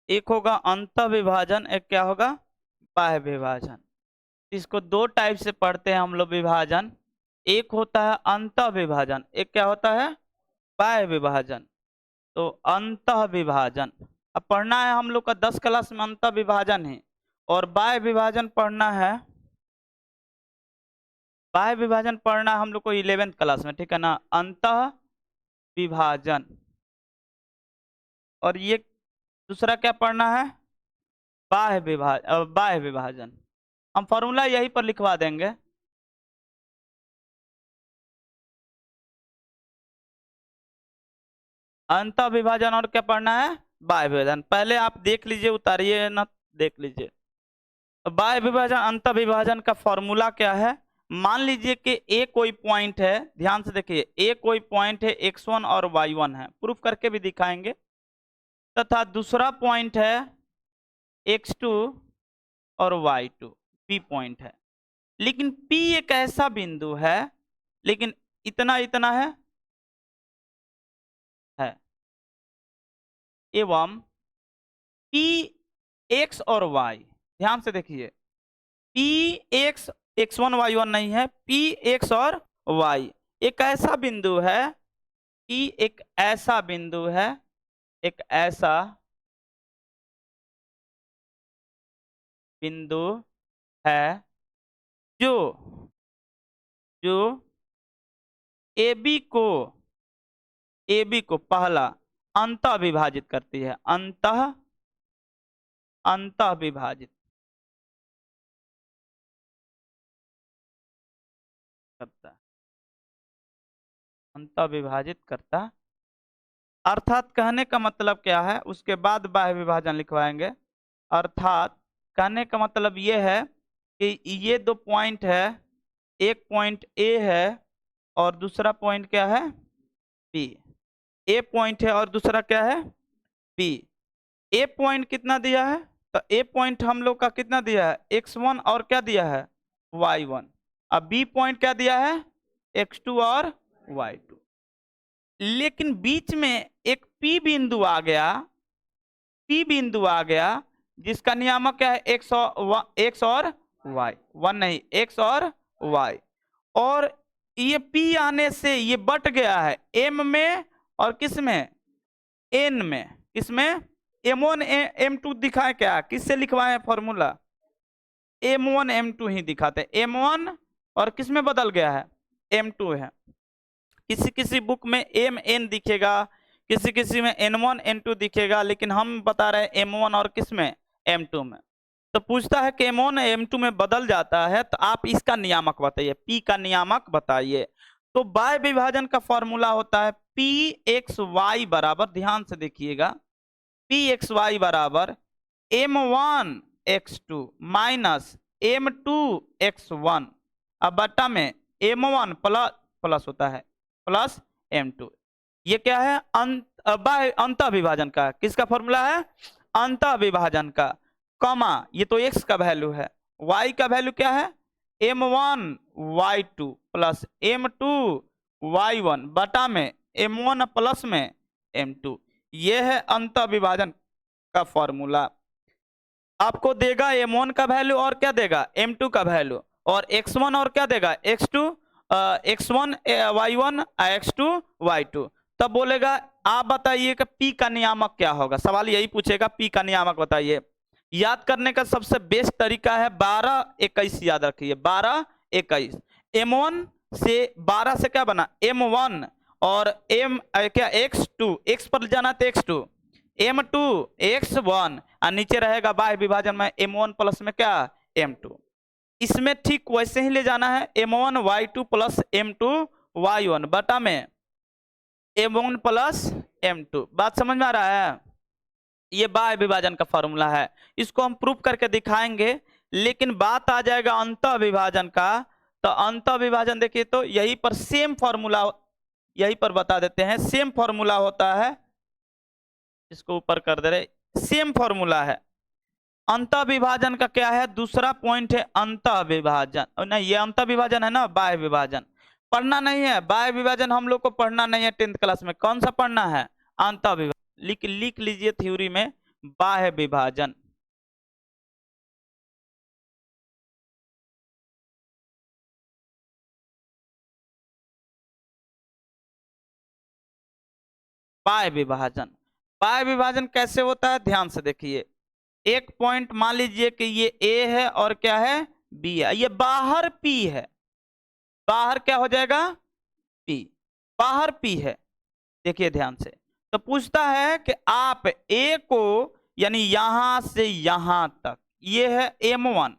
एक होगा अंतः विभाजन, एक क्या होगा बाह्य विभाजन। इसको दो टाइप से पढ़ते हैं हम लोग विभाजन। एक होता है अंतः विभाजन, एक क्या होता है बाह्य विभाजन। तो अंतः विभाजन अब पढ़ना है हम लोग का 10 क्लास में अंतः विभाजन है, और बाह्य विभाजन पढ़ना है, बाह्य विभाजन पढ़ना है हम लोग को 11th क्लास में, ठीक है ना। अंतः विभाजन, और ये दूसरा क्या पढ़ना है बाह्य विभाजन। हम फॉर्मूला यहीं पर लिखवा देंगे। अंतः विभाजन और क्या पढ़ना है बाह्य विभाजन। पहले आप देख लीजिए, उतारिए ना, देख लीजिए। तो बाह्य विभाजन अंतः विभाजन का फॉर्मूला क्या है। मान लीजिए कि ए कोई पॉइंट है, ध्यान से देखिए, ए कोई पॉइंट है x1 और y1 है, प्रूफ करके भी दिखाएंगे, तथा दूसरा पॉइंट है x2 और y2, p पॉइंट है। लेकिन p एक ऐसा बिंदु है, लेकिन इतना इतना है एवं p x और y, ध्यान से देखिए, p x x1 y1 नहीं है, p x और y एक ऐसा बिंदु है, p एक ऐसा बिंदु है, एक ऐसा बिंदु है जो जो AB को पहला अंतः विभाजित करती है, अंतः विभाजित करता, अंतः विभाजित करता। अर्थात कहने का मतलब क्या है, उसके बाद बाह्य विभाजन लिखवाएंगे। अर्थात कहने का मतलब ये है कि ये दो पॉइंट है, एक पॉइंट ए है और दूसरा पॉइंट क्या है बी। ए पॉइंट है और दूसरा क्या है बी। ए पॉइंट कितना दिया है, तो ए पॉइंट हम लोग का कितना दिया है x1 और क्या दिया है y1। अब बी पॉइंट क्या दिया है x2 और y2। लेकिन बीच में एक पी बिंदु आ गया, पी बिंदु आ गया जिसका नियामक क्या है x और y, वन नहीं x और y। और ये P आने से ये बट गया है M में और किस में N में, किसमें M1 M2 दिखाए, क्या किससे लिखवाए फॉर्मूला M1 M2 ही दिखाते हैं। M1 और किस में बदल गया है M2 है। किसी किसी बुक में MN दिखेगा, किसी किसी में N1 N2 दिखेगा, लेकिन हम बता रहे हैं M1 और किस में M2 में। तो पूछता है कि M1 M2 में बदल जाता है, तो आप इसका नियामक बताइए, P का नियामक बताइए। तो बाह्य विभाजन का फॉर्मूला होता है Pxy बराबर, ध्यान से देखिएगा, Pxy बराबर M1x2 माइनस M2x1 अब बट्टा में M1 प्लस होता है प्लस M2। ये क्या है अंतः विभाजन का, किसका फॉर्मूला है अंतः विभाजन का, कॉमा ये तो x का वैल्यू है, y का वैल्यू क्या है M1 y2 plus M2 y1 बटा में M1 प्लस में M2। ये है अंतः विभाजन का फॉर्मूला। आपको देगा M1 का वैल्यू और क्या देगा M2 का वैल्यू, और x1 और क्या देगा x2 x1 y1 x2 y2। तब बोलेगा आप बताइए कि P का नियामक क्या होगा, सवाल यही पूछेगा P का नियामक बताइए। याद करने का सबसे बेस्ट तरीका है 12-21, याद रखिए 12-21। M1 से 12 से क्या बना M1 और M क्या x2, x पर जाना तो x2 M2 x1 और नीचे रहेगा बाह्य विभाजन में M1 प्लस में क्या M2। इसमें ठीक वैसे ही ले जाना है M1 y2 plus M2 y1 बटा में M1 प्लस M2। बात समझ में आ रहा है, ये बाह्य विभाजन का फॉर्मूला है, इसको हम प्रूफ करके दिखाएंगे। लेकिन बात आ जाएगा अंतः विभाजन का, तो अंतः विभाजन देखिए तो यहीं पर सेम फॉर्मूला, यहीं पर बता देते हैं, सेम फॉर्मूला होता है, इसको ऊपर कर दे रहे, सेम फॉर्मूला है। अंतः विभाजन का क्या है, दूसरा पॉइंट है अंतः विभाजन, नहीं ये अंतः विभाजन है ना, बाह्य विभाजन पढ़ना नहीं है, बाह्य विभाजन हम लोग को पढ़ना नहीं है 10th क्लास में। कौन सा पढ़ना है अंतः विभाजन, लिख लीजिए थ्योरी में बाह्य विभाजन। बाह्य विभाजन, बाह्य विभाजन कैसे होता है ध्यान से देखिए। एक पॉइंट मान लीजिए कि ये ए है और क्या है बी है, ये बाहर पी है, बाहर क्या हो जाएगा पी, बाहर पी है। देखिए ध्यान से, तो पूछता है कि आप ए को यानी यहां से यहां तक, ये है M1,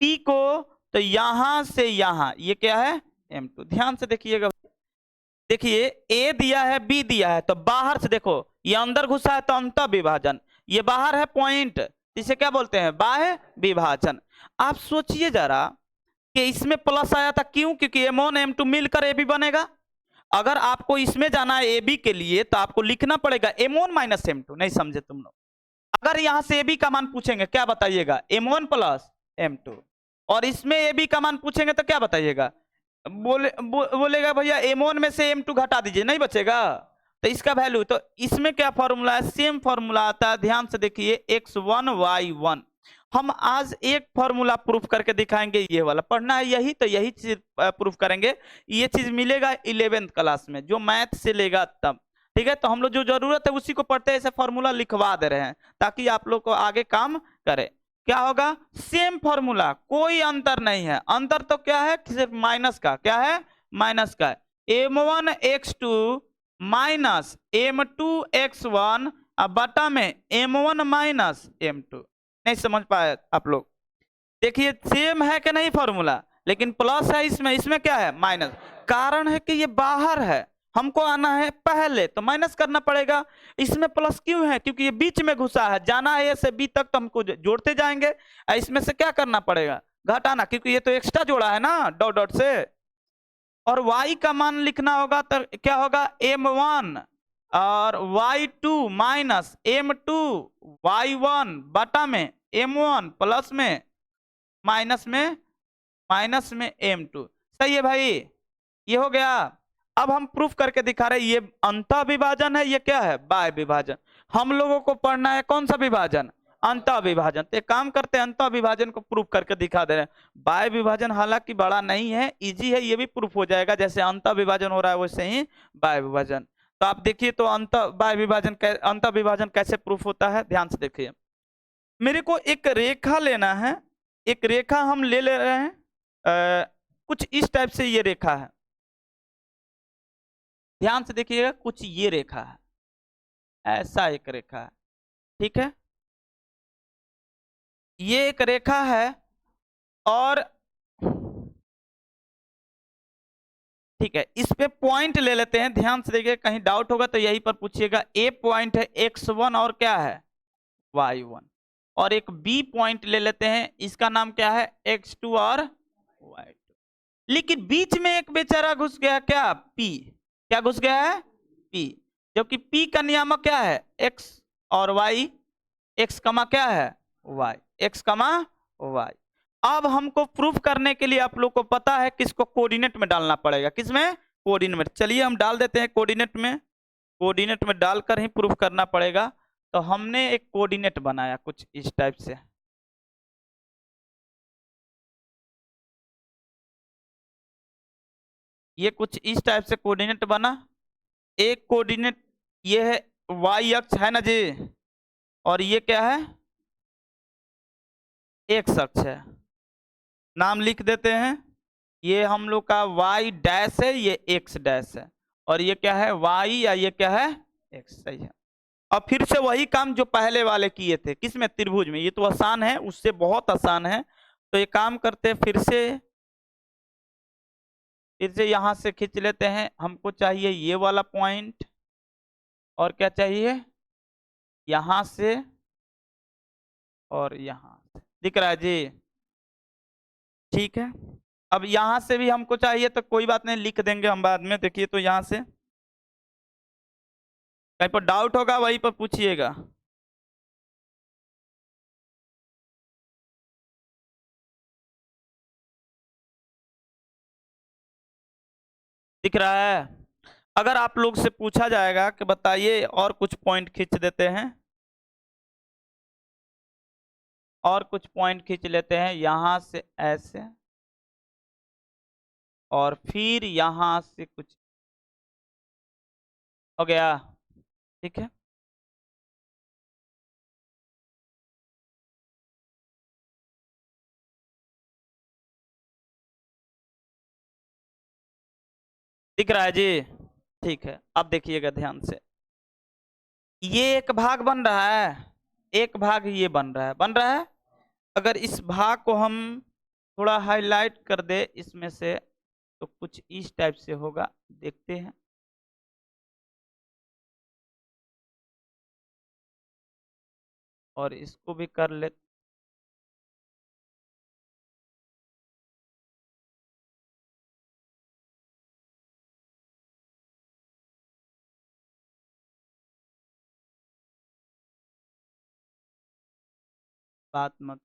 P को तो यहां से यहां ये क्या है M2। ध्यान से देखिएगा, देखिए ए दिया है बी दिया है, तो बाहर से देखो ये अंदर घुसा है तो अंतः विभाजन, ये बाहर है पॉइंट, इसे क्या बोलते हैं बाह्य विभाजन। आप सोचिए जरा कि इसमें प्लस आया था क्यों, क्योंकि M1 M2 मिलकर AB बनेगा। अगर आपको इसमें जाना है AB के लिए तो आपको लिखना पड़ेगा M1 माइनस M2। नहीं समझे तुम लोग? अगर यहां से AB का मान पूछेंगे क्या बताइएगा M1 प्लस M2, और इसमें AB का मान पूछेंगे तो क्या बताइएगा, बोलेगा भैया M1 में से M2 घटा दीजिए, नहीं बचेगा। तो इसका वैल्यू, तो इसमें क्या फॉर्मूला है, सेम फॉर्मूला आता है, ध्यान से देखिए X1 Y1। हम आज एक फॉर्मूला प्रूफ करके दिखाएंगे, ये वाला पढ़ना है यही, तो यही चीज प्रूफ करेंगे। ये चीज मिलेगा 11th क्लास में, जो मैथ से लेगा तब, ठीक है। तो हम लोग जो जरूरत है उसी को पढ़ते हैं, ऐसे फॉर्मूला लिखवा दे रहे हैं ताकि आप लोग को आगे काम करे। क्या होगा, सेम फॉर्मूला, कोई अंतर नहीं है। अंतर तो क्या है, सिर्फ माइनस का, क्या है माइनस का। M1 X2 minus M2 X1 अब बटा में M1 माइनस M2। नहीं समझ पाए आप लोग? देखिए सेम है कि नहीं फॉर्मूला, लेकिन प्लस है इसमें, इसमें क्या है माइनस। कारण है कि ये बाहर है, हमको आना है पहले तो माइनस करना पड़ेगा। इसमें प्लस क्यों है, क्योंकि ये बीच में घुसा है, जाना है ए से बी तक तो हमको जोड़ते जाएंगे। इसमें से क्या करना पड़ेगा घटाना, क्योंकि ये तो एक्स्ट्रा जोड़ा है ना डॉट डॉट से। और y का मान लिखना होगा तो क्या होगा M1 और Y2 माइनस M2 Y1 बटा में M1 प्लस में माइनस में M2। सही है भाई, ये हो गया। अब हम प्रूफ करके दिखा रहे हैं, ये अंतः विभाजन है, ये क्या है बाह्य विभाजन। हम लोगों को पढ़ना है कौन सा विभाजन, अंतः विभाजन। तो एक काम करते हैं, अंतः विभाजन को प्रूफ करके दिखा दे रहे हैं। बाह्य विभाजन हालांकि बड़ा नहीं है, इजी है, ये भी प्रूफ हो जाएगा। जैसे अंतः विभाजन हो रहा है वैसे ही बाह्य विभाजन। तो आप देखिए, तो अंतः विभाजन कैसे प्रूफ होता है, ध्यान से देखिए। मेरे को एक रेखा लेना है, एक रेखा हम ले रहे हैं, कुछ इस टाइप से ये रेखा है, ध्यान से देखिएगा, कुछ ये रेखा है, ऐसा एक रेखा है, ठीक है। ये एक रेखा है और ठीक है, इस पे पॉइंट ले लेते हैं, ध्यान से देखिए, कहीं डाउट होगा तो यहीं पर पूछिएगा। ए पॉइंट है X1 और क्या है Y1, और एक बी पॉइंट ले लेते हैं, इसका नाम क्या है X2 और Y2। लेकिन बीच में एक बेचारा घुस गया, क्या P, क्या घुस गया है P, जबकि P का नियामक क्या है X और Y, X कमा क्या है Y, X कमा Y। अब हमको प्रूफ करने के लिए आप लोग को पता है किसको कोऑर्डिनेट में डालना पड़ेगा, किसमें कोऑर्डिनेट में। चलिए हम डाल देते हैं कोऑर्डिनेट में, कोऑर्डिनेट में डालकर ही प्रूफ करना पड़ेगा। तो हमने एक कोऑर्डिनेट बनाया कुछ इस टाइप से, ये कुछ इस टाइप से कोऑर्डिनेट बना। एक कोऑर्डिनेट ये है y अक्ष है ना जी, और ये क्या है x अक्ष है। नाम लिख देते हैं, ये हम लोग का y डैश है, ये x डैश है, और ये क्या है y या ये क्या है x। सही है। अब फिर से वही काम जो पहले वाले किए थे, किसमें त्रिभुज में, ये तो आसान है, उससे बहुत आसान है। तो ये काम करते हैं, फिर से यहां से खींच लेते हैं। हमको चाहिए ये वाला पॉइंट, और क्या चाहिए यहां से और यहां से, दिख रहा है जी, ठीक है। अब यहां से भी हमको चाहिए तो कोई बात नहीं, लिख देंगे हम बाद में। देखिए तो यहां से कहीं पर डाउट होगा वहीं पर पूछिएगा। दिख रहा है? अगर आप लोग से पूछा जाएगा कि बताइए और कुछ पॉइंट खींच देते हैं, और कुछ पॉइंट खींच लेते हैं, यहां से ऐसे और फिर यहां से कुछ हो गया। ठीक है, दिख रहा है जी। ठीक है, अब देखिएगा ध्यान से, ये एक भाग बन रहा है, एक भाग ये बन रहा है। अगर इस भाग को हम थोड़ा हाईलाइट कर दे इसमें से, तो कुछ इस टाइप से होगा, देखते हैं। और इसको भी कर ले, बात मत,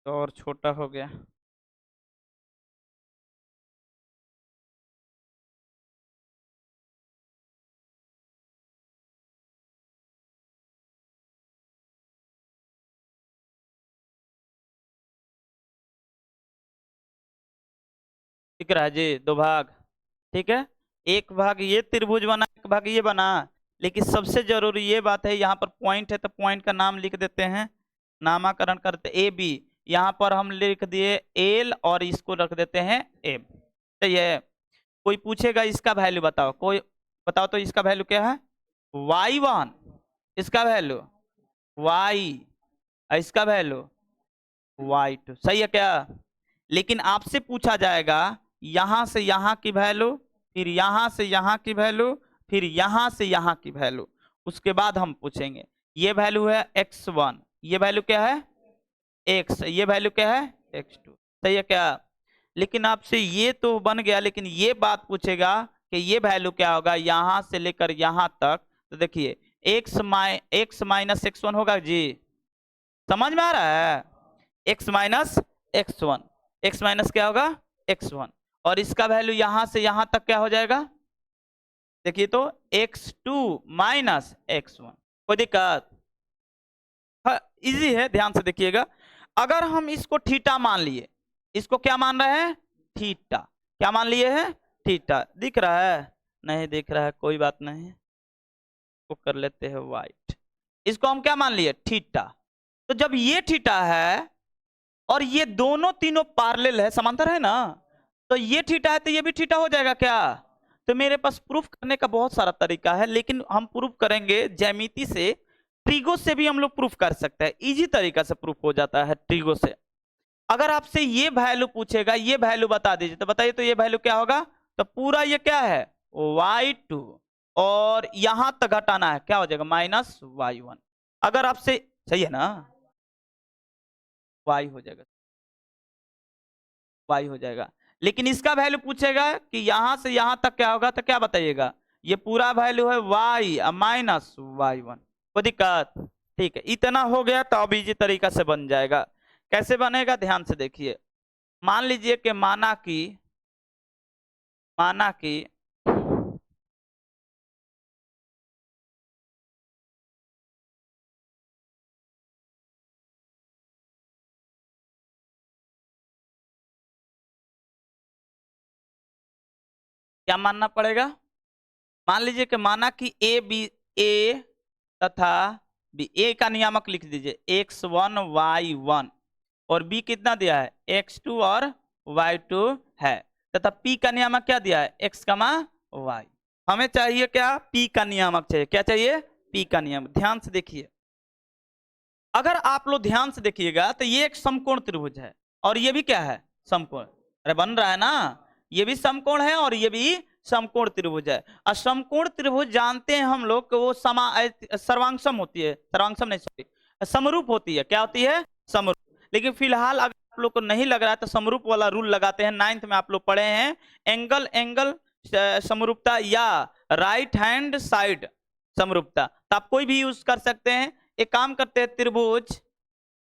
तो और छोटा हो गया। दिख रहा है जी, दो भाग। ठीक है, एक भाग ये त्रिभुज बना, एक भाग ये बना। लेकिन सबसे जरूरी ये बात है, यहाँ पर पॉइंट है तो पॉइंट का नाम लिख देते हैं, नामाकरण करते ए बी। यहाँ पर हम लिख दिए एल और इसको रख देते हैं एम। सही है। कोई पूछेगा इसका वैल्यू बताओ, कोई बताओ तो इसका वैल्यू क्या है? y1, इसका वैल्यू y, इसका वैल्यू y2। सही है क्या? लेकिन आपसे पूछा जाएगा यहां से यहां की वैल्यू, फिर यहां से यहां की वैल्यू, फिर यहां से यहां की वैल्यू, उसके बाद हम पूछेंगे ये वैल्यू है x1, ये वैल्यू क्या है x, ये वैल्यू क्या है x2। सही है क्या? लेकिन आपसे ये तो बन गया, लेकिन ये बात पूछेगा कि ये वैल्यू क्या होगा यहां से लेकर यहां तक। तो देखिए x माइनस x1 होगा जी, समझ में आ रहा है? x minus x1, x minus क्या होगा x1, और इसका वैल्यू यहां से यहां तक क्या हो जाएगा? देखिए तो x2 माइनस x1। कोई दिक्कत? हाँ, इजी है, ध्यान से देखिएगा। अगर हम इसको थीटा मान लिए, इसको क्या मान रहे हैं? थीटा। क्या मान लिए हैं? थीटा। दिख रहा है? नहीं दिख रहा है, कोई बात नहीं, को कर लेते हैं वाइट। इसको हम क्या मान लिए? थीटा। तो जब ये थीटा है और ये दोनों तीनों पैरेलल है, समांतर है ना, तो ये थीटा है तो ये भी थीटा हो जाएगा क्या? तो मेरे पास प्रूफ करने का बहुत सारा तरीका है, लेकिन हम प्रूफ करेंगे ज्यामिति से। ट्रिगो से भी हम लोग प्रूफ कर सकते हैं, इजी तरीका से प्रूफ हो जाता है ट्रिगो से। अगर आपसे ये वैल्यू पूछेगा, ये वैल्यू बता दीजिए, तो बताइए तो ये वैल्यू क्या होगा? तो पूरा ये क्या है? y2, और यहां तक घटाना है, क्या हो जाएगा? Minus y1। अगर आपसे, सही है ना, y हो जाएगा, y हो जाएगा। लेकिन इसका वैल्यू पूछेगा कि यहां से यहां तक क्या होगा, तो क्या बताइएगा? ये पूरा वैल्यू है y माइनस y1। कोई दिक्कत? ठीक है, इतना हो गया तो अब इजी तरीका से बन जाएगा। कैसे बनेगा ध्यान से देखिए। मान लीजिए कि माना कि क्या मानना पड़ेगा? मान लीजिए कि माना कि ए तथा बी, ए का नियामक लिख दीजिए x1 y1, और बी कितना दिया है? x2 और y2 है, तथा p का नियामक क्या दिया है? x, y। हमें चाहिए क्या? p का नियामक चाहिए। क्या चाहिए? p का नियामक। ध्यान से देखिए, अगर आप लोग ध्यान से देखिएगा तो ये एक समकोण त्रिभुज है, और ये भी क्या है? समकोण। अरे बन रहा है ना, ये भी समकोण है और ये भी समकोण त्रिभुज है। और समकोण त्रिभुज जानते हैं हम लोग कि वो सर्वांगसम होती है, सर्वांगसम नहीं, सॉरी, समरूप होती है। क्या होती है? समरूप। लेकिन फिलहाल अगर आप लोग को नहीं लग रहा है तो समरूप वाला रूल लगाते हैं, 9th में आप लोग पढ़े हैं, एंगल एंगल समरूपता या राइट हैंड साइड समरूपता, तो आप कोई भी यूज कर सकते हैं। एक काम करते हैं, त्रिभुज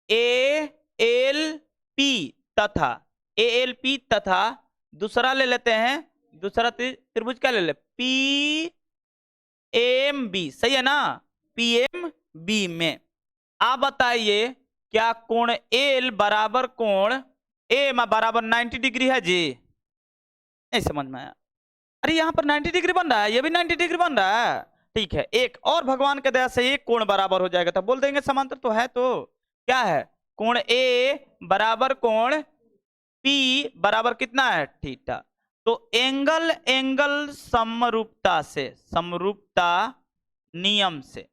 ए एल पी तथा ए एल पी तथा दूसरा ले लेते हैं, दूसरा त्रिभुज क्या ले ले? पी एम बी, सही है ना, पी एम बी में। आप बताइए क्या कोण एल बराबर कोण ए बराबर 90 डिग्री है जी? नहीं समझ में आया? अरे यहाँ पर 90 डिग्री बन रहा है, ये भी 90 डिग्री बन रहा है। ठीक है, एक और भगवान के दया से एक कोण बराबर हो जाएगा, तो बोल देंगे समांतर तो है। तो क्या है, कोण ए बराबर कोण पी बराबर कितना है, थीटा। तो एंगल एंगल समरूपता से, समरूपता नियम से,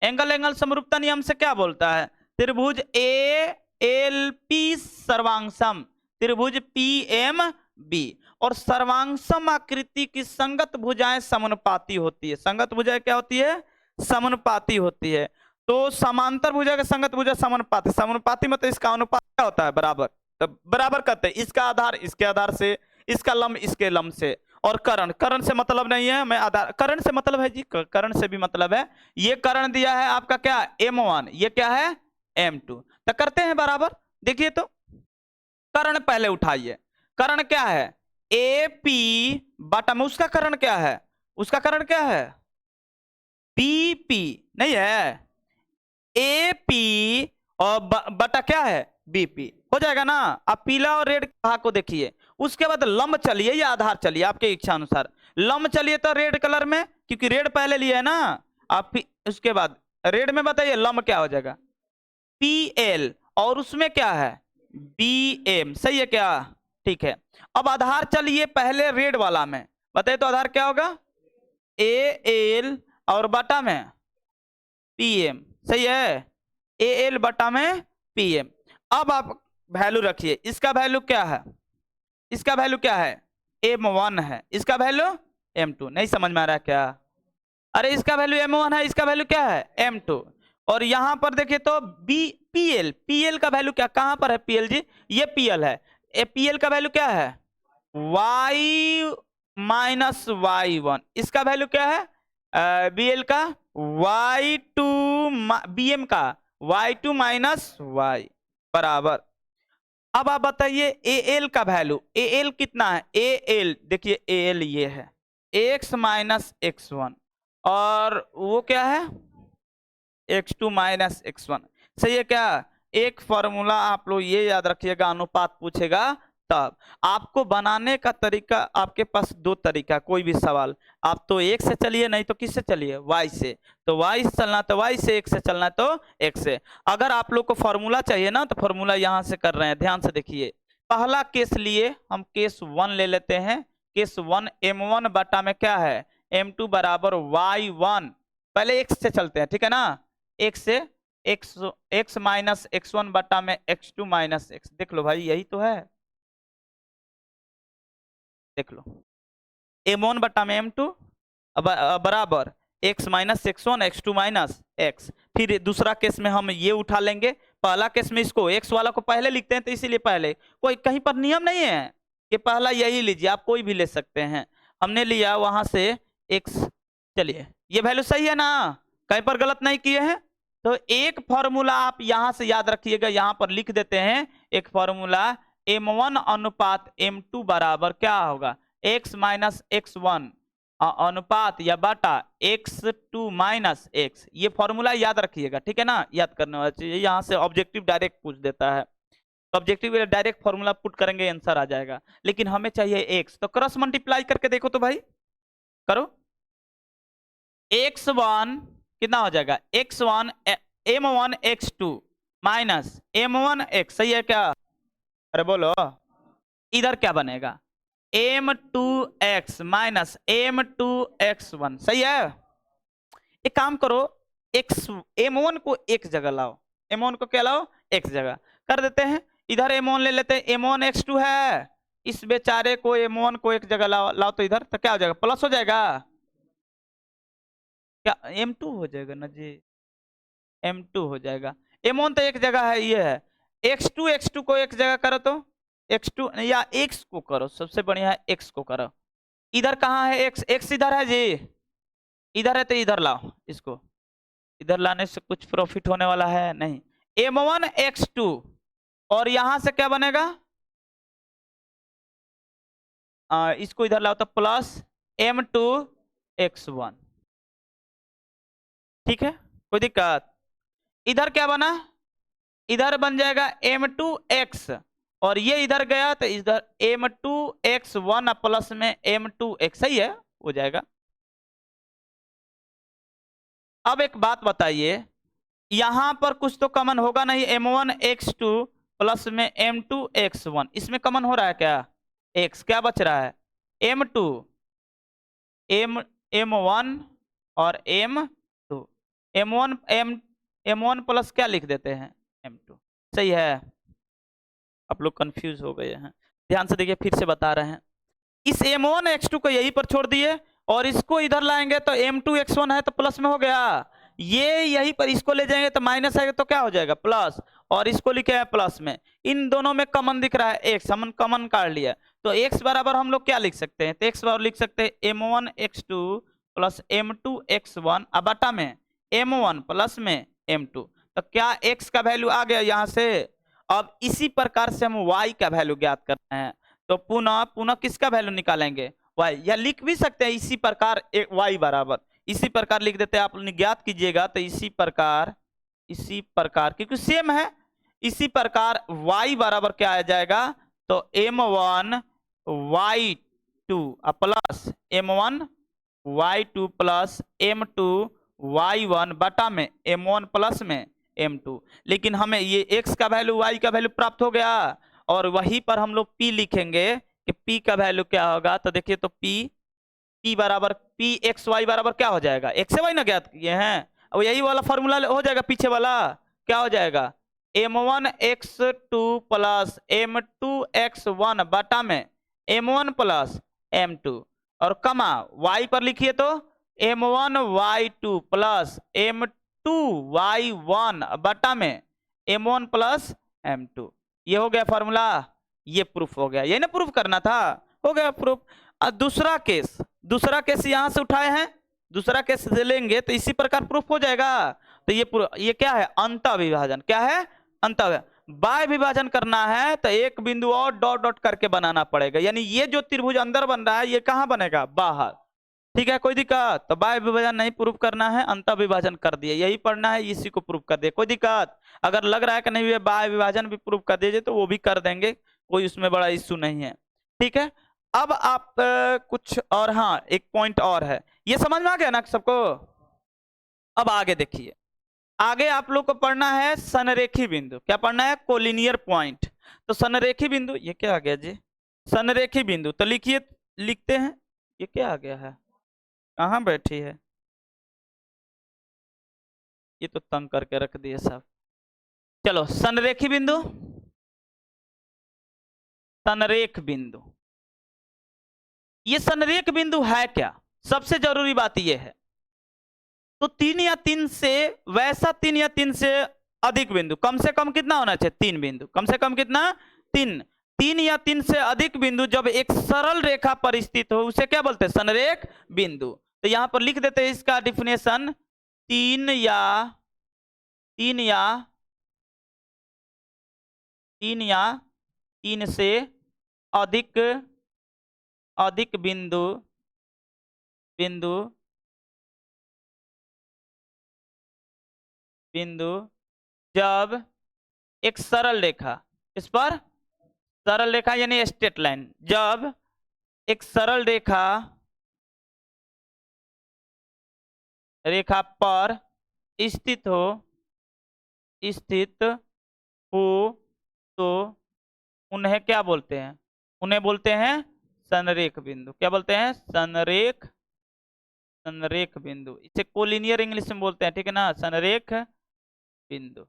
एंगल एंगल समरूपता नियम से क्या बोलता है, त्रिभुज ए एल पी सर्वांगसम त्रिभुज पी एम बी, और सर्वांगसम आकृति की संगत भुजाएं समानुपाती होती है। संगत भुजाएं क्या होती है, समानुपाती होती है। तो समांतर भुजा के संगत भुजा समानुपाती, समानुपाती मतलब इसका अनुपात क्या होता है, बराबर। तो बराबर करते हैं, इसका आधार इसके आधार से, इसका लंब इसके लंब से। और कर्ण, कर्ण से मतलब नहीं है, मैं आधार, कर्ण से मतलब है जी, कर्ण से भी मतलब है। ये कर्ण दिया है आपका क्या, m1, ये क्या है m2। तो करते हैं बराबर। देखिए तो कर्ण पहले उठाइए, कर्ण क्या है, ए पी बटा में उसका कर्ण क्या है, उसका कर्ण क्या है, बी पी नहीं है, ए पी और बटा क्या है, बीपी, हो जाएगा ना। आप पीला और रेड भाग को देखिए, उसके बाद लंब चलिए या आधार चलिए आपके इच्छा अनुसार। लंब चलिए तो रेड कलर में, क्योंकि रेड पहले लिया है ना आप, उसके बाद रेड में बताइए लंब क्या हो जाएगा, पी एल, और उसमें क्या है, बी एम, सही है क्या, ठीक है। अब आधार चलिए पहले रेड वाला में, बताइए तो आधार क्या होगा, ए एल और बटा में पी एम, सही है, ए एल बटा में पी एम। अब आप वैल्यू रखिए, इसका वैल्यू क्या है, इसका वैल्यू क्या है, m1 है, इसका वैल्यू m2। नहीं समझ में आ रहा है क्या, अरे इसका वैल्यू m1 है, इसका वैल्यू क्या है m2। और यहां पर देखिए तो बी पीएल, पीएल का वैल्यू क्या, कहां पर है पीएल जी, ये पीएल है, पीएल का वैल्यू क्या है, y माइनस y1, इसका वैल्यू क्या है बीएल का y2, बीएम का y2 माइनस y बराबर। अब आप बताइए ए एल का वैल्यू, ए एल कितना है, ए एल देखिए ए एल ये है x माइनस x1, और वो क्या है x2 माइनस x1, सही है क्या। एक फॉर्मूला आप लोग ये याद रखिएगा, अनुपात पूछेगा तब आपको बनाने का तरीका, आपके पास दो तरीका, कोई भी सवाल आप तो एक से चलिए, नहीं तो किससे चलिए, वाई से। तो वाई से चलना तो वाई से, एक से चलना तो एक से। अगर आप लोग को फॉर्मूला चाहिए ना, तो फॉर्मूला यहां से कर रहे हैं, ध्यान से देखिए। पहला केस लिए हम केस 1 ले लेते हैं, केस 1 m1 बटा में क्या है m2 बराबर y1, पहले x से चलते हैं, ठीक है ना, x से x माइनस x1 बटा में x2 माइनस x, देख लो भाई यही तो है, देख लो m1 बटा में m2 बराबर x minus x1 x2 minus x। फिर दूसरा केस में हम ये उठा लेंगे, पहला केस में इसको x वाला को पहले लिखते हैं, तो इसीलिए पहले, कोई कहीं पर नियम नहीं है कि पहला यही लीजिए, आप कोई भी ले सकते हैं, हमने लिया वहां से x। चलिए ये वैल्यू सही है ना, कहीं पर गलत नहीं किए हैं। तो एक फॉर्मूला आप यहां से याद रखिएगा, यहां पर लिख देते हैं एक फॉर्मूला, m1 अनुपात m2 बराबर क्या होगा, x माइनस x1 अनुपात या बटा x2 माइनस x, ये फॉर्मूला याद रखिएगा, ठीक है ना, याद करने वाला चीज। यहाँ से ऑब्जेक्टिव डायरेक्ट पूछ देता है, ऑब्जेक्टिव डायरेक्ट फॉर्मूला पुट करेंगे आंसर आ जाएगा, लेकिन हमें चाहिए x, तो क्रॉस मल्टीप्लाई करके देखो तो भाई, करो x1 कितना हो जाएगा, x1 m1 x2 minus m1 x, सही है क्या, अरे बोलो इधर क्या बनेगा m2x माइनस m2x1, सही है। एक काम करो, x m1 को एक जगह लाओ, m1 को क्या लाओ एक जगह, कर देते हैं, इधर m1 ले लेते हैं, m1 x2 है, इस बेचारे को m1 को एक जगह लाओ तो इधर, तो क्या हो जाएगा, प्लस हो जाएगा, क्या m2 हो जाएगा ना जी, m2 हो जाएगा, m1 तो एक जगह है, ये है, x2 को एक जगह करो तो x2 या x को करो, सबसे बढ़िया है x को करो, इधर कहाँ है x इधर है जी, इधर है तो इधर लाओ इसको, इधर लाने से कुछ प्रॉफिट होने वाला है नहीं, m1 x2, और यहां से क्या बनेगा इसको इधर लाओ तो प्लस m2x1। ठीक है, कोई दिक्कत? इधर क्या बना, इधर बन जाएगा m2x, और ये इधर गया तो इधर m2x1 प्लस में m2x, सही है, हो जाएगा। अब एक बात बताइए, यहां पर कुछ तो कॉमन होगा नहीं, m1x2 प्लस में m2x1, इसमें कॉमन हो रहा है क्या? x, क्या बच रहा है? m2, m1 और m2, m1 प्लस क्या लिख देते हैं, m2, सही है। आप लोग कंफ्यूज हो गए हैं, ध्यान से देखिए, फिर से बता रहे हैं। इस m1x2 को यहीं पर छोड़ दिए और इसको इधर लाएंगे तो m2x1 है तो प्लस में हो गया, ये यहीं पर इसको ले जाएंगे तो माइनस आएगा तो क्या हो जाएगा, प्लस, और इसको लिखे हैं प्लस में। इन दोनों में कॉमन दिख रहा है x, हम कॉमन काट लिया, तो x बराबर हम लोग क्या लिख सकते हैं, तो x बराबर लिख सकते हैं m1x2 प्लस m2x1 बटा में m1 प्लस में m2। तो क्या x का वैल्यू आ गया यहाँ से। अब इसी प्रकार से हम y का वैल्यू ज्ञात करते हैं, तो पुनः पुनः किसका वैल्यू निकालेंगे, y, या लिख भी सकते हैं इसी प्रकार y बराबर, इसी प्रकार लिख देते हैं, आप ज्ञात कीजिएगा तो इसी प्रकार क्योंकि सेम है, इसी प्रकार y बराबर क्या आ जाएगा, तो m1 y2 plus m1 y2 plus m2 y1 बटा में m1 प्लस में m2। लेकिन हमें ये x का वैल्यू y का वैल्यू प्राप्त हो गया, और वहीं पर हम लोग p लिखेंगे कि p का वैल्यू क्या होगा, तो देखिए, तो p बराबर p x y बराबर क्या हो जाएगा, x से y ना ज्ञात किए हैं, अब यही वाला फॉर्मूला हो जाएगा, पीछे वाला क्या हो जाएगा, m1x2 प्लस m2x1 बटा में m1 प्लस m2, और कमा y पर लिखिए तो m1 y2 plus m2 y1 बटा में m1 प्लस m2। ये हो गया फॉर्मूला, ये प्रूफ हो गया, ये ना प्रूफ करना था, हो गया प्रूफ। दूसरा केस यहां से उठाए हैं, दूसरा केस लेंगे तो इसी प्रकार प्रूफ हो जाएगा। तो ये क्या है, अंतःविभाजन, क्या है, बाय विभाजन करना है तो एक बिंदु और डॉट डॉट करके बनाना पड़ेगा, यानी ये जो त्रिभुज अंदर बन रहा है ये कहां बनेगा, बाहर। ठीक है, कोई दिक्कत? तो बाय विभाजन नहीं प्रूफ करना है, अंतःविभाजन कर दिए, यही पढ़ना है, इसी को प्रूफ कर दिए, कोई दिक्कत? अगर लग रहा है कि नहीं बाय विभाजन भी प्रूफ कर दीजिए तो वो भी कर देंगे, कोई उसमें बड़ा इश्यू नहीं है। ठीक है, अब आप कुछ और, हाँ एक पॉइंट और है, ये समझ में आ गया ना सबको। अब आगे देखिए, आगे आप लोग को पढ़ना है संरेखी बिंदु, क्या पढ़ना है, कोलिनियर पॉइंट। तो संरेखी बिंदु, ये क्या आ गया जी, संरेखी बिंदु, तो लिखिए, लिखते हैं, ये क्या आ गया है, कहाँ बैठी है, ये तो तंग करके रख दिए सब। चलो, संरेखी बिंदु, संरेख बिंदु, ये संरेख बिंदु है क्या, सबसे जरूरी बात ये है। तो 3 या 3 से, वैसा 3 या 3 से अधिक बिंदु, कम से कम कितना होना चाहिए, 3 बिंदु, कम से कम कितना, 3 या 3 से अधिक बिंदु जब एक सरल रेखा पर स्थित हो उसे क्या बोलते हैं, संरेख बिंदु। तो यहां पर लिख देते हैं इसका डिफिनेशन, 3 या 3 से अधिक बिंदु जब एक सरल रेखा, इस पर सरल रेखा यानी स्ट्रेट लाइन, जब एक सरल रेखा पर स्थित हो तो उन्हें क्या बोलते हैं, उन्हें बोलते हैं संरेख बिंदु। क्या बोलते हैं, संरेख बिंदु, इसे कोलिनियर इंग्लिश में बोलते हैं, ठीक है ना, संरेख बिंदु।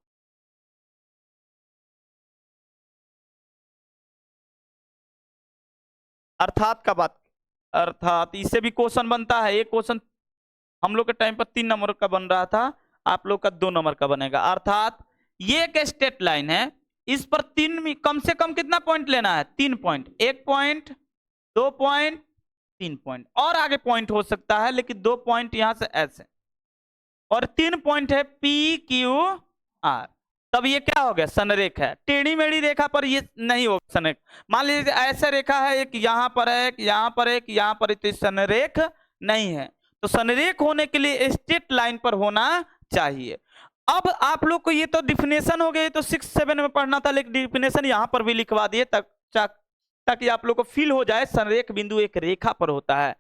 अर्थात का बात, अर्थात इससे भी क्वेश्चन बनता है, एक क्वेश्चन हम लोग के टाइम पर 3 नंबर का बन रहा था, आप लोग का 2 नंबर का बनेगा। अर्थात ये एक स्ट्रेट लाइन है, इस पर 3 कम से कम कितना पॉइंट लेना है, 3 पॉइंट, 1 पॉइंट, 2 पॉइंट, 3 पॉइंट, और आगे पॉइंट हो सकता है, लेकिन 2 पॉइंट यहां से ऐसे, और 3 पॉइंट है P Q R। तब ये क्या हो गया, संरेख है। टेढ़ी मेढ़ी रेखा पर ये नहीं होगा संरेख। मान लीजिए ऐसा रेखा है, एक यहाँ पर है, एक यहाँ पर है, एक यहाँ पर है, तो संरेख नहीं है। तो संरेख होने के लिए स्ट्रेट लाइन पर होना चाहिए। अब आप लोग को ये तो डिफिनेशन हो गई, तो 6-7 में पढ़ना था, लेकिन डिफिनेशन यहाँ पर भी लिखवा दिए ताकि आप लोग को फील हो जाए संरेख बिंदु एक रेखा पर होता है।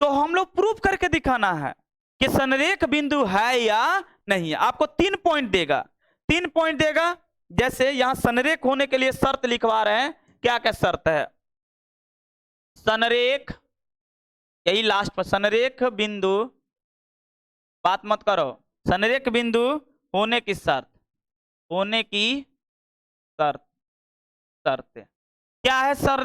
तो हम लोग प्रूफ करके दिखाना है कि संरेख बिंदु है या नहीं है। आपको 3 पॉइंट देगा, 3 पॉइंट देगा। जैसे यहां संरेख होने के लिए शर्त लिखवा रहे हैं, क्या क्या शर्त है। संरेख, यही लास्ट पर, संरेख बिंदु, बात मत करो, संरेख बिंदु होने की शर्त, होने की शर्त, शर्त क्या है सर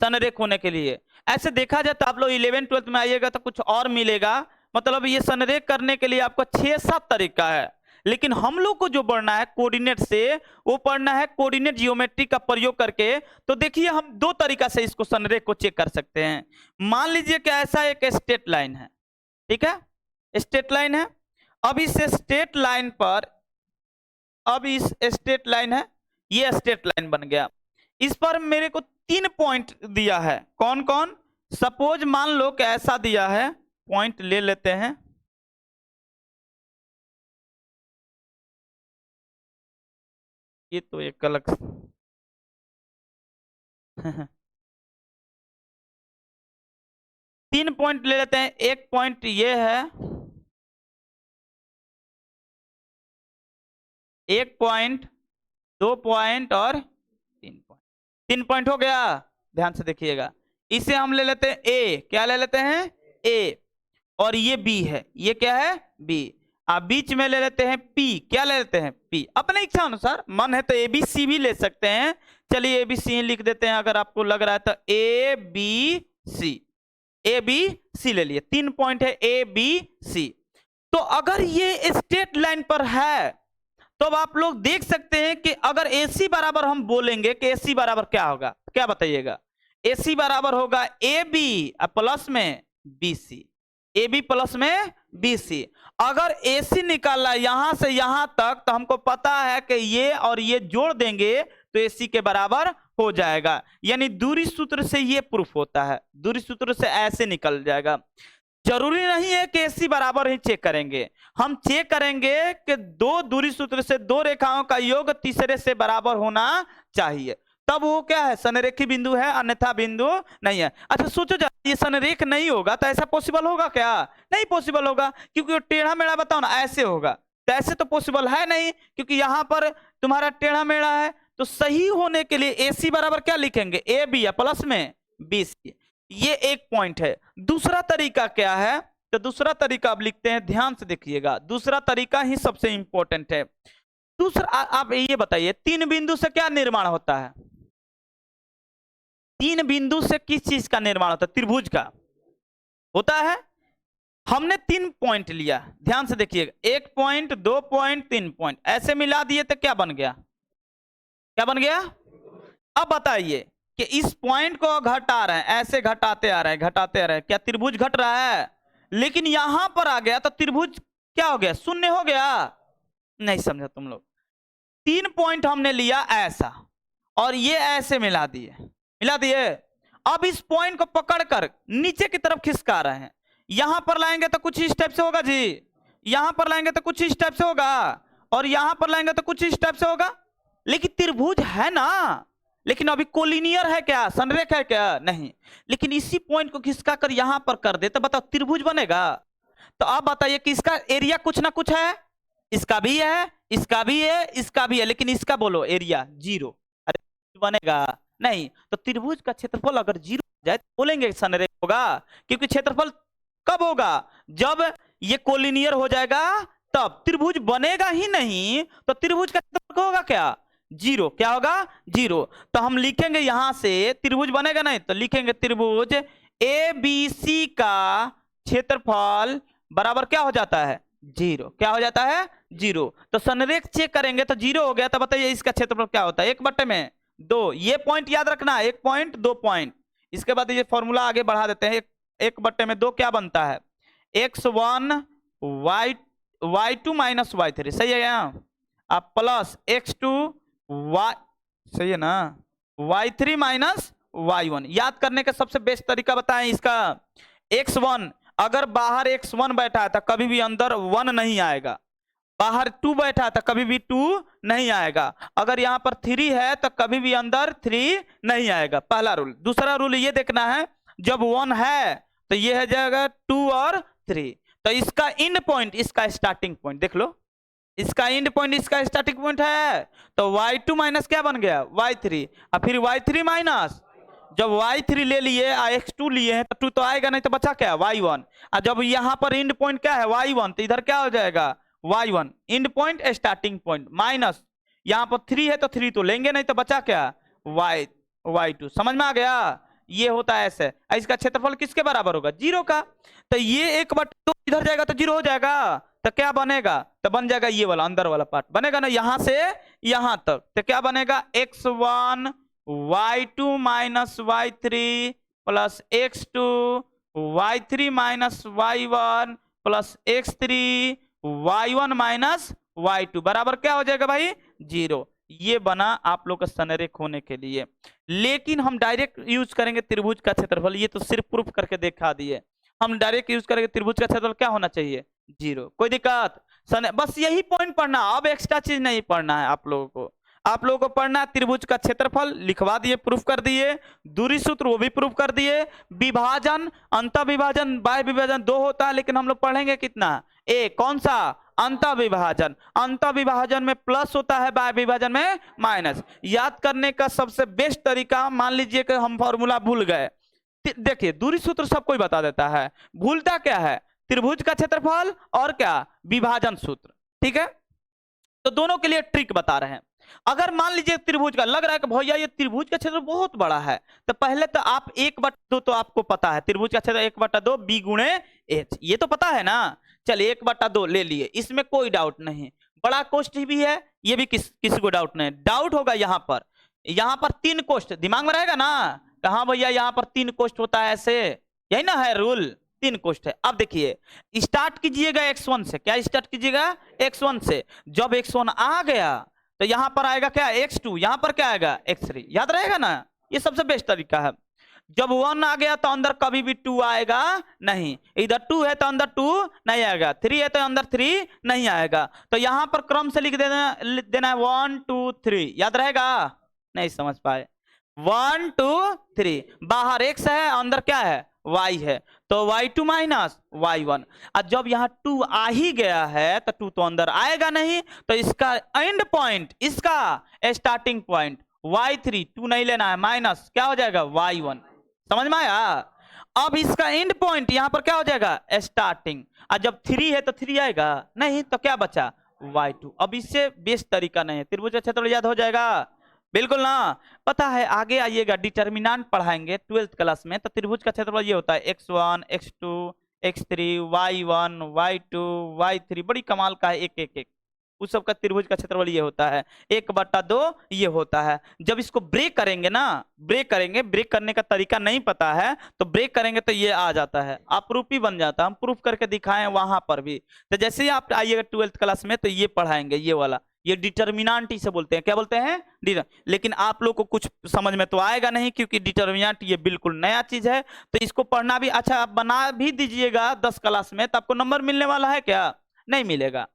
संरेख होने के लिए। ऐसे देखा जाए तो आप लोग 11th-12th में आइएगा तो कुछ और मिलेगा। मतलब ये संरेख करने के लिए आपको 6-7 तरीका है, लेकिन हम लोग को जो पढ़ना है कोऑर्डिनेट से, वो पढ़ना है कोऑर्डिनेट जियोमेट्री का प्रयोग करके। तो देखिए हम 2 तरीका से इसको संरेख को चेक कर सकते हैं। मान लीजिए कि ऐसा एक स्ट्रेट लाइन है, ठीक है, स्ट्रेट लाइन है। अब इस स्ट्रेट लाइन पर, अब इस स्ट्रेट लाइन है, ये स्ट्रेट लाइन बन गया। इस पर मेरे को 3 पॉइंट दिया है। कौन कौन, सपोज मान लो कि ऐसा दिया है, पॉइंट ले लेते हैं। ये तो एक अलग 3 पॉइंट ले लेते हैं। एक पॉइंट ये है, एक पॉइंट, 2 पॉइंट और 3 पॉइंट। 3 पॉइंट हो गया, ध्यान से देखिएगा। इसे हम ले लेते हैं ए, क्या ले लेते हैं, ए। और ये बी है, ये क्या है, बी। आप बीच में ले लेते हैं पी, क्या ले लेते हैं, पी। अपने इच्छा अनुसार, मन है तो ए बी सी भी ले सकते हैं। चलिए ए बी सी लिख देते हैं, अगर आपको लग रहा है तो A B C, A B C ले लिए। 3 पॉइंट है ए बी सी। तो अगर ये स्ट्रेट लाइन पर है तो अब आप लोग देख सकते हैं कि अगर AC बराबर हम बोलेंगे कि AC बराबर क्या होगा, क्या बताइएगा। AC बराबर होगा AB प्लस में BC, AB प्लस में BC। अगर AC निकाला यहां से यहां तक, तो हमको पता है कि ये और ये जोड़ देंगे तो AC के बराबर हो जाएगा। यानी दूरी सूत्र से ये प्रूफ होता है, दूरी सूत्र से ऐसे निकल जाएगा। जरूरी नहीं है कि AC बराबर ही चेक करेंगे, हम चेक करेंगे कि 2 दूरी सूत्र से 2 रेखाओं का योग तीसरे से बराबर होना चाहिए, तब वो क्या है, संरेखी बिंदु है, अन्यथा बिंदु नहीं है। अच्छा सोचो जरा, ये संरेख नहीं होगा तो ऐसा पॉसिबल होगा क्या, नहीं पॉसिबल होगा, क्योंकि टेढ़ा मेढ़ा बताओ ना ऐसे होगा, तो ऐसे तो पॉसिबल है नहीं, क्योंकि यहां पर तुम्हारा टेढ़ा मेढ़ा है। तो सही होने के लिए AC बराबर क्या लिखेंगे, AB या प्लस में BC। ये एक पॉइंट है। दूसरा तरीका क्या है, तो दूसरा तरीका अब लिखते हैं, ध्यान से देखिएगा, दूसरा तरीका ही सबसे इंपॉर्टेंट है। दूसरा आप ये बताइए, 3 बिंदु से क्या निर्माण होता है, 3 बिंदु से किस चीज का निर्माण होता है, त्रिभुज का होता है। हमने 3 पॉइंट लिया, ध्यान से देखिएगा, 1 पॉइंट, 2 पॉइंट, 3 पॉइंट, ऐसे मिला दिए तो क्या बन गया, क्या बन गया। अब बताइए कि इस पॉइंट को घटा रहे हैं, ऐसे घटाते आ रहे हैं, घटाते आ रहे हैं, क्या त्रिभुज घट रहा है, लेकिन यहां पर आ गया तो त्रिभुज क्या हो गया, शून्य हो गया। नहीं समझा तुम लोग। 3 पॉइंट हमने लिया ऐसा, और ये ऐसे मिला दिए, मिला दिए। अब इस पॉइंट को पकड़कर नीचे की तरफ खिसका रहे हैं, यहां पर लाएंगे तो कुछ इस टाइप से होगा जी, यहां पर लाएंगे तो कुछ इस टाइप से होगा, और यहां पर लाएंगे तो कुछ इस टाइप से होगा। लेकिन त्रिभुज है ना, लेकिन अभी कोलिनियर है क्या, संरेख है क्या, नहीं। लेकिन इसी पॉइंट को खिसका कर यहां पर कर दे तो बताओ त्रिभुज बनेगा। तो आप बताइए कि इसका एरिया कुछ ना कुछ है, इसका भी है, इसका भी है, इसका भी है, लेकिन इसका बोलो एरिया 0, अरे बनेगा नहीं। तो त्रिभुज का क्षेत्रफल अगर 0 हो जाए तो बोलेंगे संरेख होगा, क्योंकि क्षेत्रफल कब होगा, जब ये कोलिनियर हो जाएगा तब। त्रिभुज बनेगा ही नहीं तो त्रिभुज का क्षेत्रफल होगा क्या, 0, क्या होगा 0। तो हम लिखेंगे यहां से, त्रिभुज बनेगा नहीं तो लिखेंगे त्रिभुज ABC का क्षेत्रफल बराबर क्या हो जाता है, 0, क्या हो जाता है 0। तो संरेख चेक करेंगे तो 0 हो गया, तो बताइए इसका क्षेत्रफल क्या होता है, 1/2। ये पॉइंट याद रखना, 1 पॉइंट 2 पॉइंट। इसके बाद ये फॉर्मूला आगे बढ़ा देते हैं, 1/2 क्या बनता है, x1 y2 - y3, सही है यहाँ। अब प्लस x2 y, सही है ना, y3 माइनस y1। याद करने का सबसे बेस्ट तरीका बताएं इसका। x1 अगर बाहर x1 बैठा है तो कभी भी अंदर 1 नहीं आएगा, बाहर 2 बैठा है तो कभी भी 2 नहीं आएगा, अगर यहाँ पर 3 है तो कभी भी अंदर 3 नहीं आएगा, पहला रूल। दूसरा रूल ये देखना है, जब 1 है तो ये है जाएगा 2 और 3, तो इसका एंड पॉइंट इसका स्टार्टिंग पॉइंट देख लो, इसका एंड पॉइंट इसका स्टार्टिंग पॉइंट है, तो y2 माइनस क्या बन गया y3, और फिर y3 माइनस, जब y3 ले लिए x2 लिए हैं तो 2 तो आएगा नहीं, तो बचा क्या y1, और जब यहाँ पर एंड पॉइंट क्या है y1, तो इधर क्या हो जाएगा y1 and point starting point, minus यहाँ पर 3 है तो 3 तो लेंगे नहीं, तो बचा क्या y2। समझ में आ गया, ये होता है ऐसे। इसका क्षेत्रफल किसके बराबर होगा 0 का, तो ये 1/2 इधर जाएगा तो 0 हो जाएगा, तो क्या बनेगा, तो बन जाएगा ये वाला अंदर वाला पार्ट बनेगा ना, यहां से यहां तक, तो क्या बनेगा x1 y2 minus y3 plus x2 y3 minus y1 plus x3 y1 minus y2 बराबर क्या हो जाएगा भाई 0। ये बना आप लोग का संरेख होने के लिए, लेकिन हम डायरेक्ट यूज करेंगे त्रिभुज का क्षेत्रफल, ये तो सिर्फ प्रूफ करके दिखा दिए, हम डायरेक्ट यूज करेंगे त्रिभुज का क्षेत्रफल क्या होना चाहिए 0। कोई दिक्कत, बस यही पॉइंट पढ़ना, अब एक्स्ट्रा चीज नहीं पढ़ना है आप लोगों को। आप लोगों को पढ़ना है त्रिभुज का क्षेत्रफल, लिखवा दिए, प्रूफ कर दिए, दूरी सूत्र वो भी प्रूफ कर दिए, विभाजन अंत विभाजन बाह्य विभाजन 2 होता है, लेकिन हम लोग पढ़ेंगे कितना कौन सा अंत विभाजन, अंत विभाजन में प्लस होता है, बाह्य विभाजन में माइनस। याद करने का सबसे बेस्ट तरीका, मान लीजिए कि हम फॉर्मूला भूल गए, देखिए दूरी सूत्र सबको ही बता देता है, भूलता क्या है त्रिभुज का क्षेत्रफल और क्या विभाजन सूत्र, ठीक है। तो दोनों के लिए ट्रिक बता रहे हैं। अगर मान लीजिए त्रिभुज का लग रहा है कि भैया ये त्रिभुज का क्षेत्र बहुत बड़ा है, तो पहले तो आप 1/2 तो आपको पता है, त्रिभुज का क्षेत्र 1/2 b गुणे h, ये तो पता है ना। चलिए 1/2 ले लिए, इसमें कोई डाउट नहीं, बड़ा कोष्ठ भी है, ये भी किसी को डाउट नहीं। डाउट होगा यहाँ पर 3 कोष्ठ दिमाग में रहेगा ना, कहा भैया यहाँ पर 3 कोष्ठ होता है ऐसे, यही ना है रूल, 3 कोष्ठ है। अब देखिए स्टार्ट कीजिएगा x1 से, क्या स्टार्ट कीजिएगा x1 से, जब x1 आ गया तो यहां पर आएगा क्या x2, यहां पर क्या आएगा x3, याद रहेगा ना, ये सबसे बेस्ट तरीका है। जब 1 आ गया तो अंदर कभी भी 2 आएगा नहीं, इधर 2 है तो अंदर 2 नहीं आएगा, 3 है तो अंदर 3 नहीं आएगा, तो यहां पर क्रम से लिख देना है 1 2 3, याद रहेगा, नहीं समझ पाए 1 2 3, बाहर x है अंदर क्या है y है, तो y2 माइनस y1, और जब यहाँ 2 आ ही गया है तो 2 तो अंदर आएगा नहीं, तो इसका एंड पॉइंट इसका स्टार्टिंग पॉइंट y3, 2 नहीं लेना है, माइनस क्या हो जाएगा y1, समझ में आया। अब इसका एंड पॉइंट यहाँ पर क्या हो जाएगा स्टार्टिंग, और जब 3 है तो 3 आएगा नहीं, तो क्या बचा y2। अब इससे बेस्ट तरीका नहीं है, त्रिभुज का क्षेत्रफल याद हो जाएगा बिल्कुल ना, पता है। आगे आइएगा डिटर्मिनेंट पढ़ाएंगे 12th क्लास में, तो त्रिभुज का क्षेत्रफल ये होता है x1 x2 x3 y1 y2 y3, बड़ी कमाल का है, एक उस सब का त्रिभुज का क्षेत्रफल ये होता है 1/2 ये होता है। जब इसको ब्रेक करेंगे ना, ब्रेक करेंगे, ब्रेक करने का तरीका नहीं पता है तो ब्रेक करेंगे तो ये आ जाता है, अप्रूफ बन जाता है, हम प्रूफ करके दिखाएं वहां पर भी। तो जैसे ही आप आइएगा 12th क्लास में तो ये पढ़ाएंगे, ये वाला, ये डिटर्मिनेंट इसे बोलते हैं, क्या बोलते हैं लेकिन आप लोग को कुछ समझ में तो आएगा नहीं, क्योंकि डिटर्मिनेंट ये बिल्कुल नया चीज है, तो इसको पढ़ना भी अच्छा, आप बना भी दीजिएगा 10 क्लास में, तो आपको नंबर मिलने वाला है क्या, नहीं मिलेगा,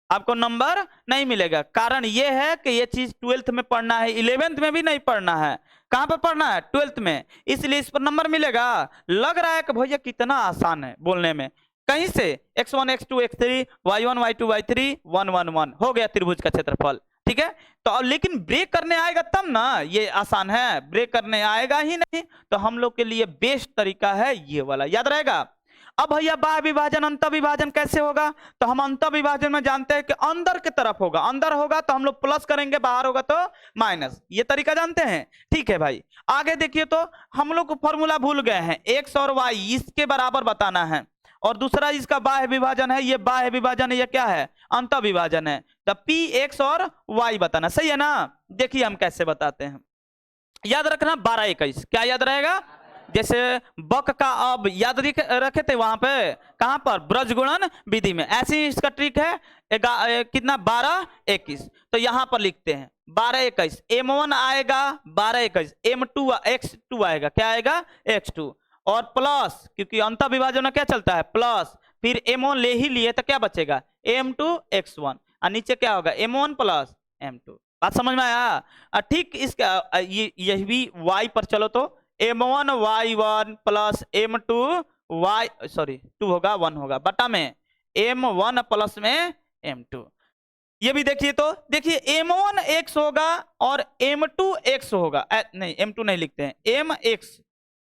आपको नंबर नहीं मिलेगा। कारण ये है कि ये चीज 12th में पढ़ना है, 11th में भी नहीं पढ़ना है, कहां पर पढ़ना है 12th में, इसलिए इस पर नंबर मिलेगा। लग रहा है कि भैया कितना आसान है बोलने में, कहीं से x1 x2 x3 y1 y2 y3 1 1 1 हो गया त्रिभुज का क्षेत्रफल, ठीक है। तो लेकिन ब्रेक करने आएगा तब ना, ये आसान है, ब्रेक करने आएगा ही नहीं, तो हम लोग के लिए बेस्ट तरीका है ये वाला, याद रहेगा। अब भैया बाह्य विभाजन अंत विभाजन कैसे होगा, तो हम अंत विभाजन में जानते हैं कि अंदर की तरफ होगा, अंदर होगा तो हम लोग प्लस करेंगे, बाहर होगा तो माइनस, ये तरीका जानते हैं, ठीक है भाई। आगे देखिए, तो हम लोग फॉर्मूला भूल गए हैं, x और y इसके बराबर बताना है, और दूसरा इसका बाह्य विभाजन है, ये बाह्य विभाजन है, ये क्या है अंत विभाजन है, तो p x और y बताना, सही है ना। देखिए हम कैसे बताते हैं, याद रखना 12 21, क्या याद रहेगा, जैसे बक का अब याद रखे थे वहां पे, कहां पर ब्रज गुणन विधि में, ऐसे ही इसका ट्रिक है, कितना 12 21, तो यहां पर लिखते हैं 12 21, M1 आएगा 12 21, M2 X2 आएगा, क्या आएगा X2, और प्लस, क्योंकि अंतर विभाजन में क्या चलता है प्लस, फिर M1 ले ही लिए तो क्या बचेगा M2 X1, और नीचे क्या होगा M1 प्लस M2। बात समझ में आया? ठीक इसका यही भी y पर चलो तो M1 Y1 plus M2 Y, sorry 2 होगा 1 होगा, बटा में M1 प्लस में M2। ये भी देखिए, तो देखिए M1 X होगा और M2 X होगा, नहीं M2 नहीं लिखते हैं, MX,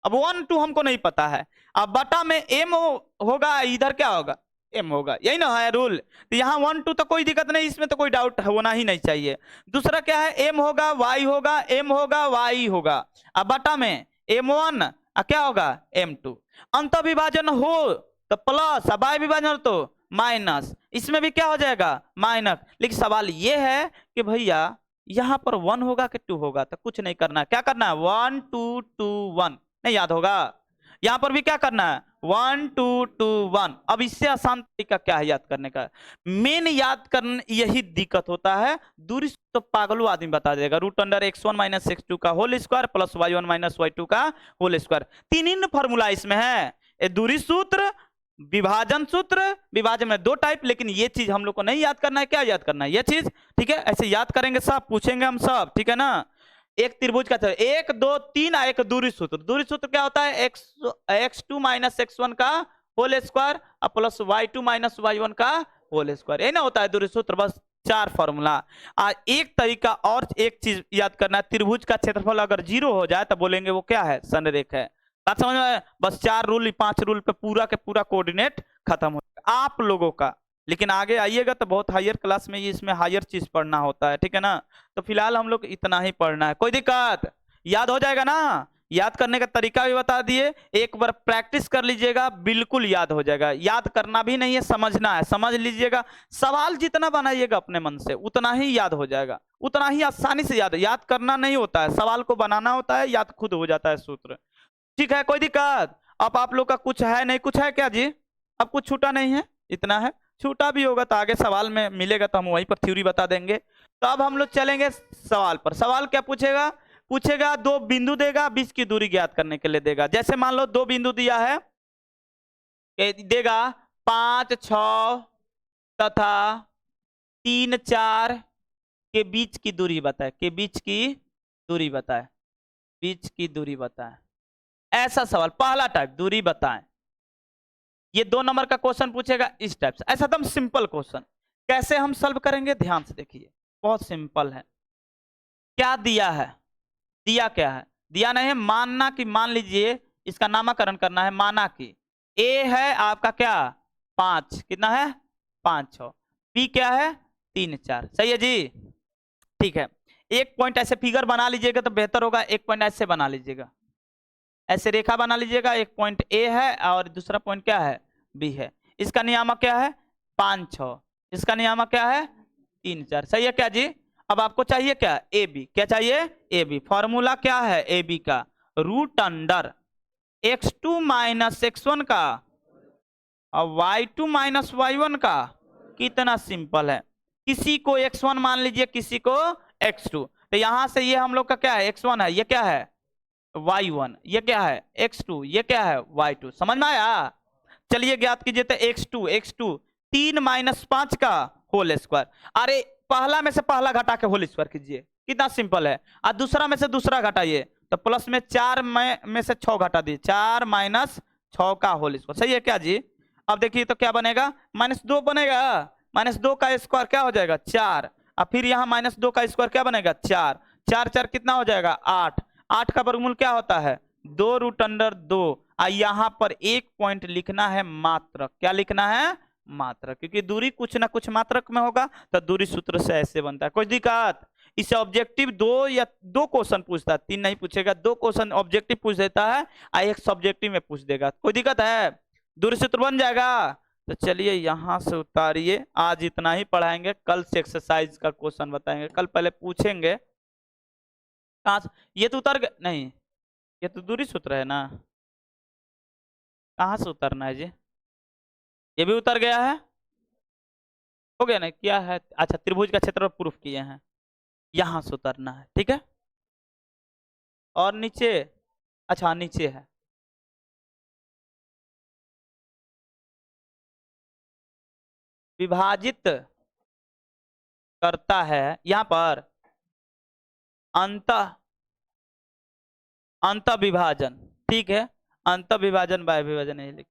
अब 1 2 हमको नहीं पता है, अब बटा में M होगा, इधर क्या होगा M होगा, यही ना है रूल। तो यहाँ 1 2 तो कोई दिक्कत नहीं, इसमें तो कोई डाउट होना ही नहीं चाहिए। दूसरा क्या है M होगा Y होगा, M होगा Y होगा, अब बटा में M1 क्या होगा M2। अंत विभाजन हो तो प्लस, बाय विभाजन हो तो माइनस, इसमें भी क्या हो जाएगा माइनस। लेकिन सवाल ये है कि भैया यहाँ पर 1 होगा कि 2 होगा, तो कुछ नहीं करना है, क्या करना है 1 2 2 1, नहीं याद होगा। यहाँ पर भी क्या करना है 1 2 2 1। अब इससे आसान तरीका क्या है याद करने का, मेन याद करने यही दिक्कत होता है, दूरी तो पागलू आदमी बता देगा, √x1 माइनस x2 का whole square plus y1 minus y2 का होल स्क्वायर, तीन फॉर्मूला इसमें है, दूरी सूत्र, विभाजन सूत्र, विभाजन में 2 टाइप, लेकिन ये चीज हम लोग को नहीं याद करना है, क्या याद करना है ये चीज, ठीक है। ऐसे याद करेंगे सब, पूछेंगे हम सब, ठीक है ना। एक त्रिभुज का 1 2 3, एक दूरी सूत्र, दूरी सूत्र क्या होता है x2 माइनस x1 का whole square plus y2 minus y1 का होल स्क्वायर, ये ना होता है दूरी सूत्र। बस 4 फॉर्मूला। एक तरीका और एक चीज याद करना है, त्रिभुज का क्षेत्रफल अगर 0 हो जाए तो बोलेंगे वो क्या है संरेख है। बात समझ में? बस 4 रूल 5 रूल पे पूरा के पूरा कोऑर्डिनेट खत्म हो आप लोगों का। लेकिन आगे आइएगा तो बहुत हायर क्लास में ये इसमें हायर चीज पढ़ना होता है, ठीक है ना। तो फिलहाल हम लोग इतना ही पढ़ना है, कोई दिक्कत, याद हो जाएगा ना। याद करने का तरीका भी बता दिए, एक बार प्रैक्टिस कर लीजिएगा, बिल्कुल याद हो जाएगा। याद करना भी नहीं है, समझना है, समझ लीजिएगा। सवाल जितना बनाइएगा अपने मन से उतना ही याद हो जाएगा, उतना ही आसानी से याद करना नहीं होता है, सवाल को बनाना होता है, याद खुद हो जाता है सूत्र, ठीक है। कोई दिक्कत? अब आप लोग का कुछ है नहीं, कुछ है क्या जी? अब कुछ छूटा नहीं है, इतना है। छूटा भी होगा तो आगे सवाल में मिलेगा तो हम वहीं पर थ्योरी बता देंगे। तो अब हम लोग चलेंगे सवाल पर। सवाल क्या पूछेगा? पूछेगा 2 बिंदु देगा, बीच की दूरी ज्ञात करने के लिए देगा। जैसे मान लो 2 बिंदु दिया है, देगा 5 6 तथा 3 4 के बीच की दूरी बताए, के बीच की दूरी बताए, बीच की दूरी बताए। ऐसा सवाल पहला टाइप, दूरी बताएं। ये 2 नंबर का क्वेश्चन पूछेगा इस टाइप से, ऐसा एकदम सिंपल क्वेश्चन। कैसे हम सॉल्व करेंगे ध्यान से देखिए, बहुत सिंपल है। क्या दिया है? दिया क्या है? दिया नहीं है, मानना कि, मान लीजिए इसका नामकरण करना है, माना कि ए है आपका क्या 5, कितना है 5 6, बी क्या है 3 4, सही है जी, ठीक है। एक पॉइंट ऐसे फिगर बना लीजिएगा तो बेहतर होगा, एक पॉइंट ऐसे बना लीजिएगा, ऐसे रेखा बना लीजिएगा, एक पॉइंट ए है और दूसरा पॉइंट क्या है बी है। इसका नियामक क्या है 5 6, इसका नियामक क्या है 3 4, सही है क्या जी। अब आपको चाहिए क्या ए बी, क्या चाहिए ए बी। फॉर्मूला क्या है ए बी का, √x2 माइनस x1 का और y2 माइनस y1 का। कितना सिंपल है, किसी को x1 मान लीजिए, किसी को x2, तो यहां से ये हम लोग का क्या है x1 है, ये क्या है y1, ये क्या है x2, ये क्या है y2, समझ में आया। चलिए ज्ञात कीजिए, तो x2 3 माइनस 5 का होल स्क्वायर, अरे पहला में से पहला घटा के होल स्क्वायर कीजिए, कितना सिंपल है। और दूसरा में से दूसरा घटाइए, तो प्लस में 4 में से 6 घटा दिए, 4 माइनस 6 का होल स्क्वायर, सही है क्या जी। अब देखिए तो क्या बनेगा -2 बनेगा, -2 का स्क्वायर क्या हो जाएगा 4, और फिर यहाँ -2 का स्क्वायर क्या बनेगा 4 4 4 कितना हो जाएगा 8, 8 का वर्गमूल क्या होता है 2√2। यहाँ पर एक पॉइंट लिखना है मात्रक, क्या लिखना है मात्रक, क्योंकि दूरी कुछ ना कुछ मात्रक में होगा, तो दूरी सूत्र से ऐसे बनता है। कोई दिक्कत? इसे ऑब्जेक्टिव 2 क्वेश्चन पूछता है, 3 नहीं पूछेगा, 2 क्वेश्चन ऑब्जेक्टिव पूछ देता है और एक सब्जेक्टिव में पूछ देगा। कोई दिक्कत है? दूरी सूत्र बन जाएगा। तो चलिए यहां से उतारिए, आज इतना ही पढ़ाएंगे, कल से एक्सरसाइज का क्वेश्चन बताएंगे, कल पहले पूछेंगे कहां से, ये तो उतर गए नहीं, ये तो दूरी सूत्र है ना, कहां से उतरना है जी, ये भी उतर गया है, हो गया ना, क्या है, अच्छा त्रिभुज का क्षेत्रफल प्रूफ किए हैं, यहां से उतरना है, ठीक है। और नीचे, अच्छा नीचे है, विभाजित करता है, यहाँ पर अंत अंत विभाजन, ठीक है, अंत विभाजन बाय विभाजन यही लिख,